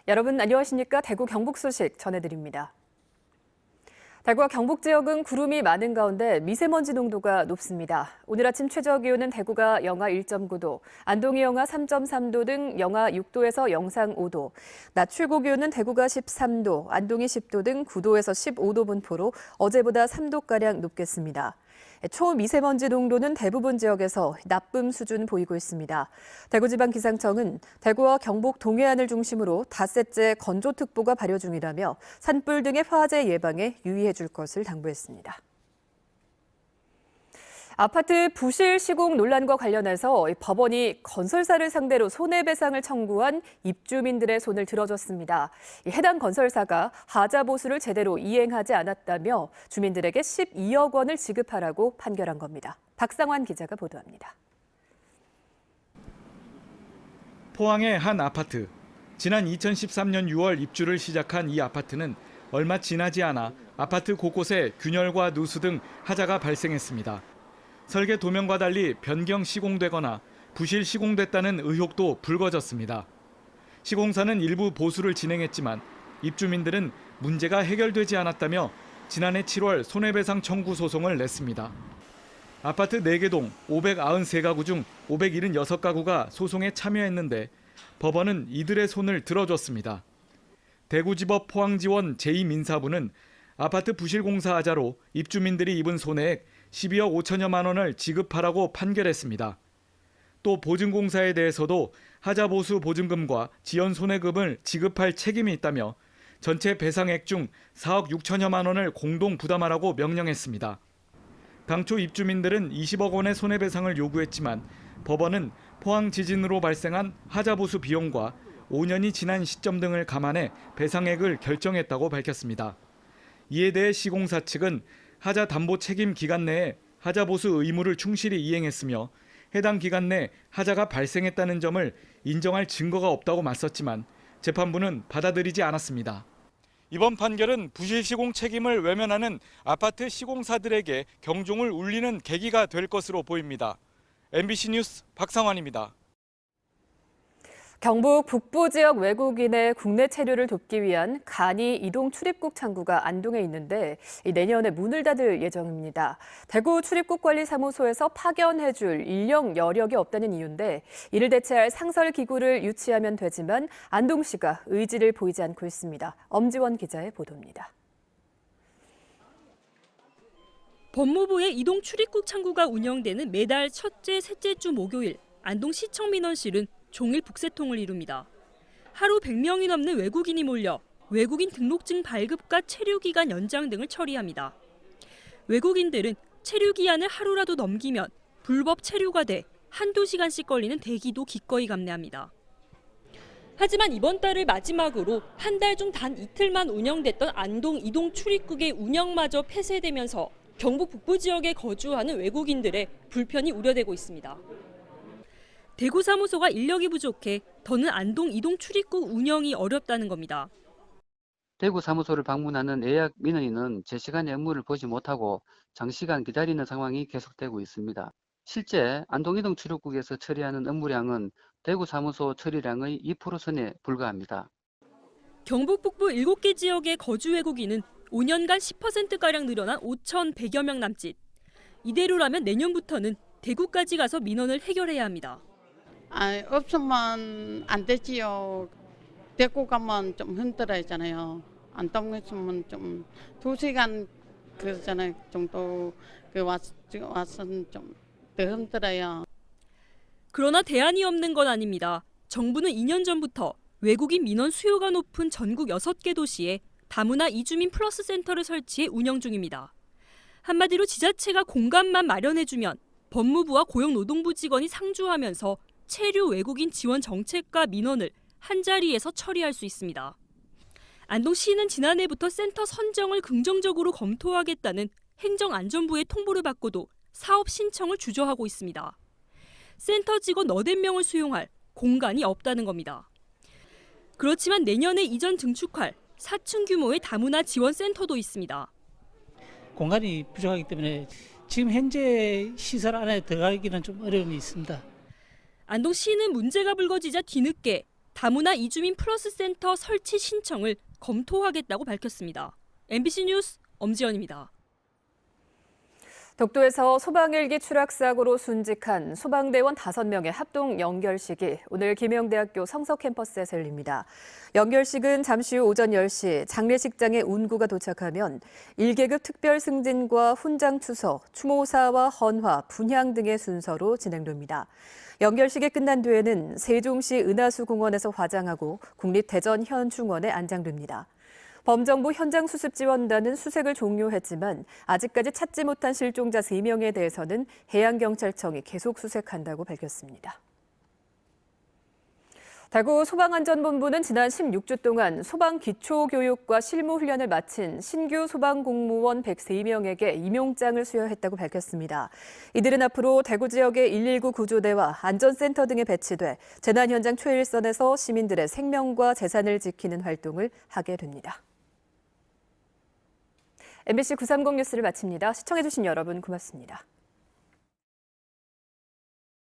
여러분 안녕하십니까? 대구 경북 소식 전해드립니다. 대구와 경북 지역은 구름이 많은 가운데 미세먼지 농도가 높습니다. 오늘 아침 최저 기온은 대구가 영하 1.9도, 안동이 영하 3.3도 등 영하 6도에서 영상 5도, 낮 최고 기온은 대구가 13도, 안동이 10도 등 9도에서 15도 분포로 어제보다 3도가량 높겠습니다. 초미세먼지 농도는 대부분 지역에서 나쁨 수준 보이고 있습니다. 대구지방기상청은 대구와 경북 동해안을 중심으로 닷새째 건조특보가 발효 중이라며 산불 등의 화재 예방에 유의해 줄 것을 당부했습니다. 아파트 부실 시공 논란과 관련해서 법원이 건설사를 상대로 손해배상을 청구한 입주민들의 손을 들어줬습니다. 해당 건설사가 하자 보수를 제대로 이행하지 않았다며 주민들에게 12억 원을 지급하라고 판결한 겁니다. 박상환 기자가 보도합니다. 포항의 한 아파트. 지난 2013년 6월 입주를 시작한 이 아파트는 얼마 지나지 않아 아파트 곳곳에 균열과 누수 등 하자가 발생했습니다. 설계 도면과 달리 변경 시공되거나 부실 시공됐다는 의혹도 불거졌습니다. 시공사는 일부 보수를 진행했지만 입주민들은 문제가 해결되지 않았다며 지난해 7월 손해배상 청구 소송을 냈습니다. 아파트 4개 동 593가구 중 576가구가 소송에 참여했는데 법원은 이들의 손을 들어줬습니다. 대구지법 포항지원 제2민사부는 아파트 부실 공사 하자로 입주민들이 입은 손해액 12억 5천여만 원을 지급하라고 판결했습니다. 또 보증공사에 대해서도 하자 보수 보증금과 지연 손해금을 지급할 책임이 있다며 전체 배상액 중 4억 6천여만 원을 공동 부담하라고 명령했습니다. 당초 입주민들은 20억 원의 손해배상을 요구했지만 법원은 포항 지진으로 발생한 하자 보수 비용과 5년이 지난 시점 등을 감안해 배상액을 결정했다고 밝혔습니다. 이에 대해 시공사 측은 하자 담보 책임 기간 내에 하자 보수 의무를 충실히 이행했으며 해당 기간 내 하자가 발생했다는 점을 인정할 증거가 없다고 맞섰지만 재판부는 받아들이지 않았습니다. 이번 판결은 부실 시공 책임을 외면하는 아파트 시공사들에게 경종을 울리는 계기가 될 것으로 보입니다. MBC 뉴스 박상환입니다. 경북 북부 지역 외국인의 국내 체류를 돕기 위한 간이 이동 출입국 창구가 안동에 있는데 내년에 문을 닫을 예정입니다. 대구 출입국관리사무소에서 파견해줄 인력 여력이 없다는 이유인데 이를 대체할 상설 기구를 유치하면 되지만 안동시가 의지를 보이지 않고 있습니다. 엄지원 기자의 보도입니다. 법무부의 이동 출입국 창구가 운영되는 매달 첫째, 셋째 주 목요일 안동시청 민원실은 종일 북새통을 이룹니다. 하루 100명이 넘는 외국인이 몰려 외국인 등록증 발급과 체류 기간 연장 등을 처리합니다. 외국인들은 체류 기한을 하루라도 넘기면 불법 체류가 돼 한두 시간씩 걸리는 대기도 기꺼이 감내합니다. 하지만 이번 달을 마지막으로 한 달 중 단 이틀만 운영됐던 안동 이동 출입국의 운영마저 폐쇄되면서 경북 북부 지역에 거주하는 외국인들의 불편이 우려되고 있습니다. 대구 사무소가 인력이 부족해 더는 안동 이동 출입국 운영이 어렵다는 겁니다. 대구 사무소를 방문하는 예약 민원인은 제 시간에 업무를 보지 못하고 장시간 기다리는 상황이 계속되고 있습니다. 실제 안동 이동 출입국에서 처리하는 업무량은 대구 사무소 처리량의 2% 선에 불과합니다. 경북 북부 7개 지역의 거주 외국인은 5년간 10%가량 늘어난 5,100여 명 남짓. 이대로라면 내년부터는 대구까지 가서 민원을 해결해야 합니다. 없으면 안 되지요. 대구 가면 좀 힘들어하잖아요. 안동 있으면 좀 2시간 그잖아요 정도 와서는 좀 더 힘들어요. 그러나 대안이 없는 건 아닙니다. 정부는 2년 전부터 외국인 민원 수요가 높은 전국 6개 도시에 다문화 이주민 플러스 센터를 설치해 운영 중입니다. 한마디로 지자체가 공간만 마련해주면 법무부와 고용노동부 직원이 상주하면서 체류 외국인 지원 정책과 민원을 한자리에서 처리할 수 있습니다. 안동시는 지난해부터 센터 선정을 긍정적으로 검토하겠다는 행정안전부의 통보를 받고도 사업 신청을 주저하고 있습니다. 센터 직원 80명을 수용할 공간이 없다는 겁니다. 그렇지만 내년에 이전 증축할 4층 규모의 다문화 지원센터도 있습니다. 공간이 부족하기 때문에 지금 현재 시설 안에 들어가기는 좀 어려움이 있습니다. 안동시는 문제가 불거지자 뒤늦게 다문화 이주민 플러스 센터 설치 신청을 검토하겠다고 밝혔습니다. MBC 뉴스 엄지연입니다. 독도에서 소방헬기 추락 사고로 순직한 소방대원 5명의 합동 연결식이 오늘 김영대학교 성서 캠퍼스에서 열립니다. 연결식은 잠시 후 오전 10시 장례식장에 운구가 도착하면 1계급 특별승진과 훈장 추서, 추모사와 헌화, 분향 등의 순서로 진행됩니다. 연결식이 끝난 뒤에는 세종시 은하수공원에서 화장하고 국립대전현충원에 안장됩니다. 범정부 현장수습지원단은 수색을 종료했지만 아직까지 찾지 못한 실종자 3명에 대해서는 해양경찰청이 계속 수색한다고 밝혔습니다. 대구 소방안전본부는 지난 16주 동안 소방 기초교육과 실무훈련을 마친 신규 소방공무원 103명에게 임용장을 수여했다고 밝혔습니다. 이들은 앞으로 대구 지역의 119 구조대와 안전센터 등에 배치돼 재난 현장 최일선에서 시민들의 생명과 재산을 지키는 활동을 하게 됩니다. MBC 930 뉴스를 마칩니다. 시청해주신 여러분 고맙습니다.